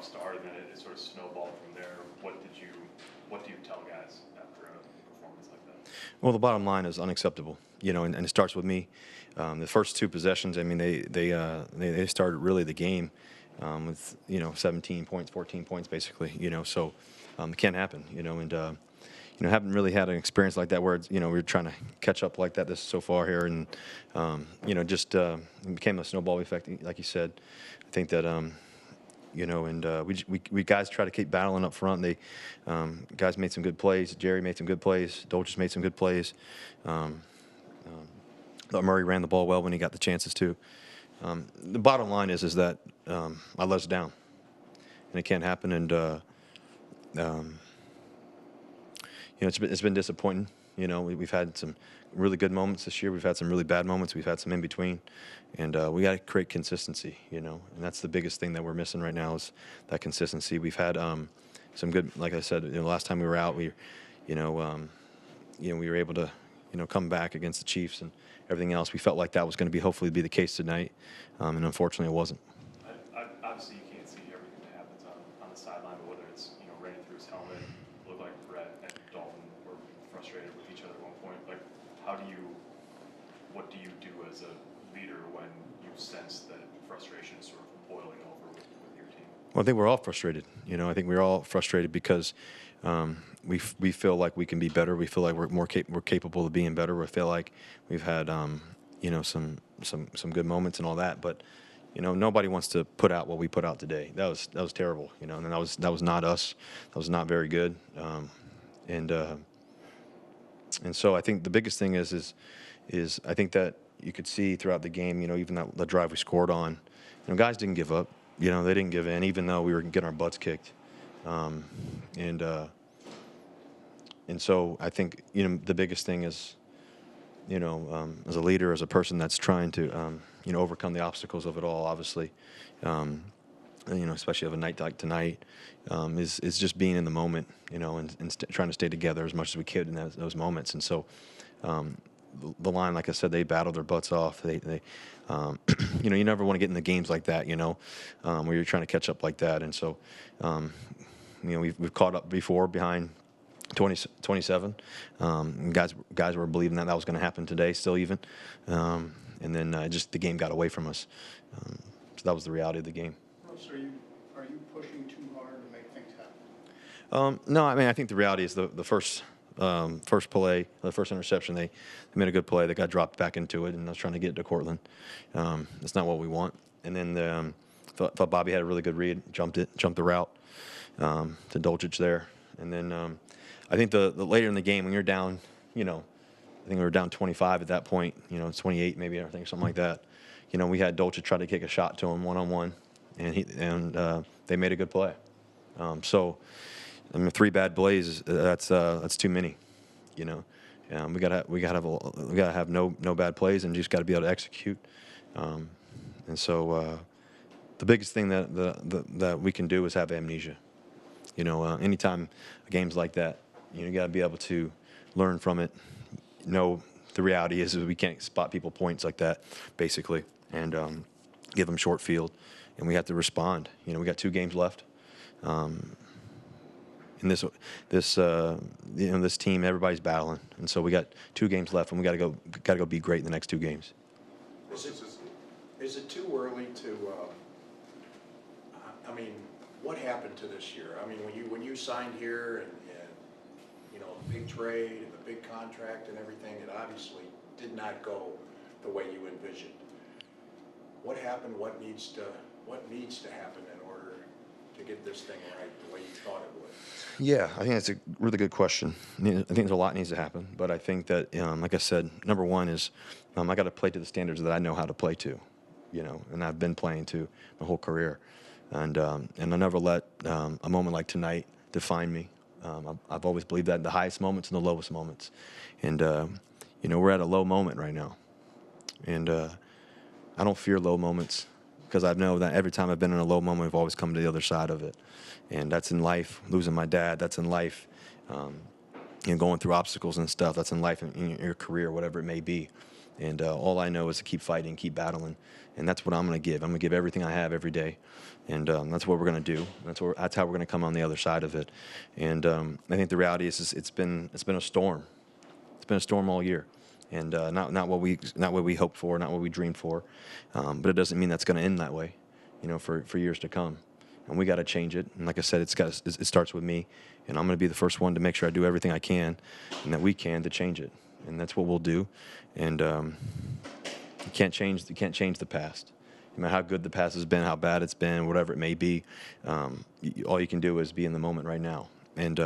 rough start, and then it sort of snowballed from there. What do you tell guys after a performance like that? Well, the bottom line is unacceptable, and it starts with me. The first two possessions, I mean, they started really the game with 17 points, 14 points, basically, so it can't happen, and haven't really had an experience like that where we're trying to catch up like that this so far here, and just it became a snowball effect, like you said. I think that. We guys try to keep battling up front. They guys made some good plays. Jerry made some good plays. Dolchich made some good plays. Murray ran the ball well when he got the chances to. The bottom line is that I let us down, and it can't happen. And it's been disappointing. We've had some really good moments this year. We've had some really bad moments. We've had some in between, and we got to create consistency. And that's the biggest thing that we're missing right now is that consistency. We've had some good, like I said, the last time we were out, we were able to come back against the Chiefs and everything else. We felt like that was going to hopefully be the case tonight, and unfortunately it wasn't. Obviously, you can't see everything that happens on the sideline, but whether it's raining through his helmet, it looked like Brett and Dalton were frustrated with each other at one point. Like, what do you do as a leader when you sense that frustration is sort of boiling over with your team? Well, I think we're all frustrated. I think we're all frustrated because we feel like we can be better. We feel like we're capable of being better. We feel like we've had some good moments and all that, but nobody wants to put out what we put out today. That was terrible. And that was not us. That was not very good. And so I think the biggest thing is I think that you could see throughout the game, even the drive we scored on, guys didn't give up. They didn't give in, even though we were getting our butts kicked. And so I think the biggest thing is as a leader, as a person that's trying to overcome the obstacles of it all, obviously, especially of a night like tonight, is just being in the moment, and trying to stay together as much as we could in those moments. And so the line, like I said, they battled their butts off. They you never want to get in the games like that, where you're trying to catch up like that. And so, we've caught up before behind 27. Guys were believing that was going to happen today, still even. And then just the game got away from us. So that was the reality of the game. Bruce, are you pushing too hard to make things happen? No, I mean, I think the reality is the first play, the first interception, they made a good play. They got dropped back into it, and I was trying to get it to Cortland. That's not what we want. And then thought Bobby had a really good read, jumped the route to Dolchich there. And then I think the later in the game when you're down, I think we were down 25 at that point, 28 maybe, I think, something like that. We had Dolchich try to kick a shot to him one-on-one, and they made a good play. So, I mean, 3 bad plays, that's too many. We gotta have no bad plays, and just got to be able to execute. And so the biggest thing that we can do is have amnesia. Anytime a game's like that, you got to be able to learn from it. The reality is we can't spot people points like that, basically, and give them short field, and we have to respond. We got 2 games left. And this team, everybody's battling, and so we got 2 games left, and we got to go be great in the next 2 games. Is it too early to? I mean, what happened to this year? I mean, when you signed here and the big trade and the big contract and everything, it obviously did not go the way you envisioned. What happened? What needs to happen in order to get this thing right the way you thought it would? Yeah, I think that's a really good question. I think there's a lot needs to happen, but I think that, like I said, number one is I got to play to the standards that I know how to play to, and I've been playing to my whole career, and I never let a moment like tonight define me. I've always believed that in the highest moments and the lowest moments, and we're at a low moment right now, and I don't fear low moments because I know that every time I've been in a low moment, I've always come to the other side of it. And that's in life, losing my dad, that's in life, going through obstacles and stuff, that's in life, in your career, whatever it may be. And all I know is to keep fighting, keep battling, and that's what I'm going to give. I'm going to give everything I have every day, and that's what we're going to do. That's how we're going to come on the other side of it. And I think the reality is it's been a storm. It's been a storm all year, and not what we hoped for, not what we dreamed for. But it doesn't mean that's going to end that way, for years to come. And we got to change it. And like I said, it starts with me, and I'm going to be the first one to make sure I do everything I can, and that we can to change it. And that's what we'll do. And you can't change the past. No matter how good the past has been, how bad it's been, whatever it may be, all you can do is be in the moment right now. And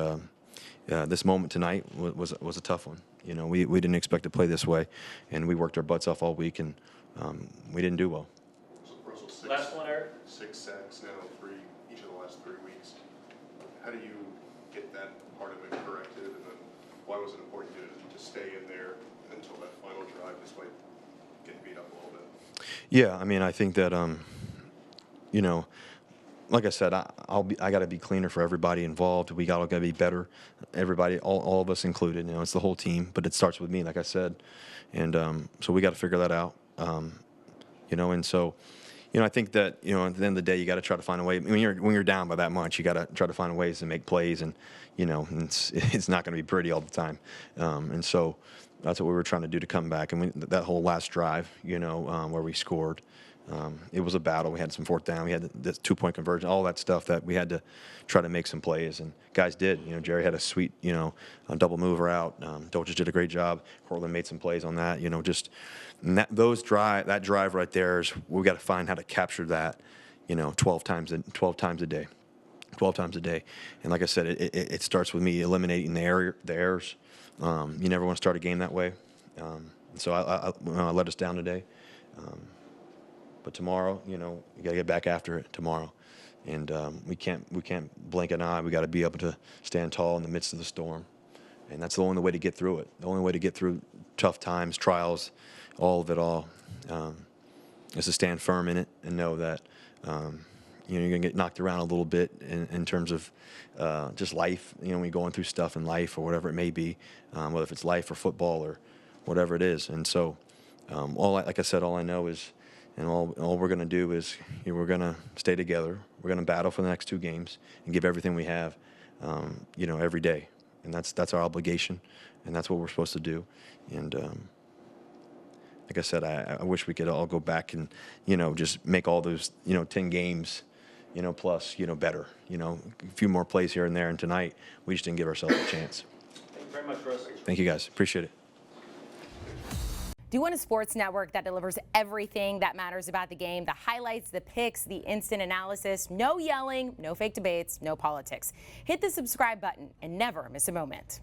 this moment tonight was a tough one. We didn't expect to play this way, and we worked our butts off all week, and we didn't do well. So Russell, Last one, Eric. 6 sacks now, each of the last 3 weeks. How do you get that part of it corrected, and then why was it important to stay in there until that final drive, despite getting beat up a little bit? Yeah, I mean, I think that like I said, I got to be cleaner for everybody involved. We got to be better, everybody, all of us included. It's the whole team, but it starts with me, like I said, and so we got to figure that out. And so, I think that at the end of the day, you got to try to find a way. When you're down by that much, you got to try to find ways to make plays, and it's not going to be pretty all the time. And so that's what we were trying to do to come back. And that whole last drive, where we scored. It was a battle. We had some fourth down. We had this 2-point conversion, all that stuff that we had to try to make some plays, and guys did. Jerry had a sweet, double mover out. Dolchich did a great job. Cortland made some plays on that. That drive right there is we got to find how to capture that, 12 times a day. 12 times a day. And like I said, it starts with me eliminating the errors. You never want to start a game that way. So I let us down today. But tomorrow, you got to get back after it tomorrow, and we can't blink an eye. We got to be able to stand tall in the midst of the storm, and that's the only way to get through it. The only way to get through tough times, trials, all of it all, is to stand firm in it and know that you're gonna get knocked around a little bit in terms of just life. When you're going through stuff in life or whatever it may be, whether if it's life or football or whatever it is. And so, like I said, all I know is. And all we're going to do is we're going to stay together. We're going to battle for the next 2 games and give everything we have, every day. And that's our obligation, and that's what we're supposed to do. And like I said, I wish we could all go back and just make all those 10 games, plus better. A few more plays here and there. And tonight we just didn't give ourselves a chance. Thank you very much, Russ. Thank you guys. Appreciate it. Do you want a sports network that delivers everything that matters about the game? The highlights, the picks, the instant analysis, no yelling, no fake debates, no politics. Hit the subscribe button and never miss a moment.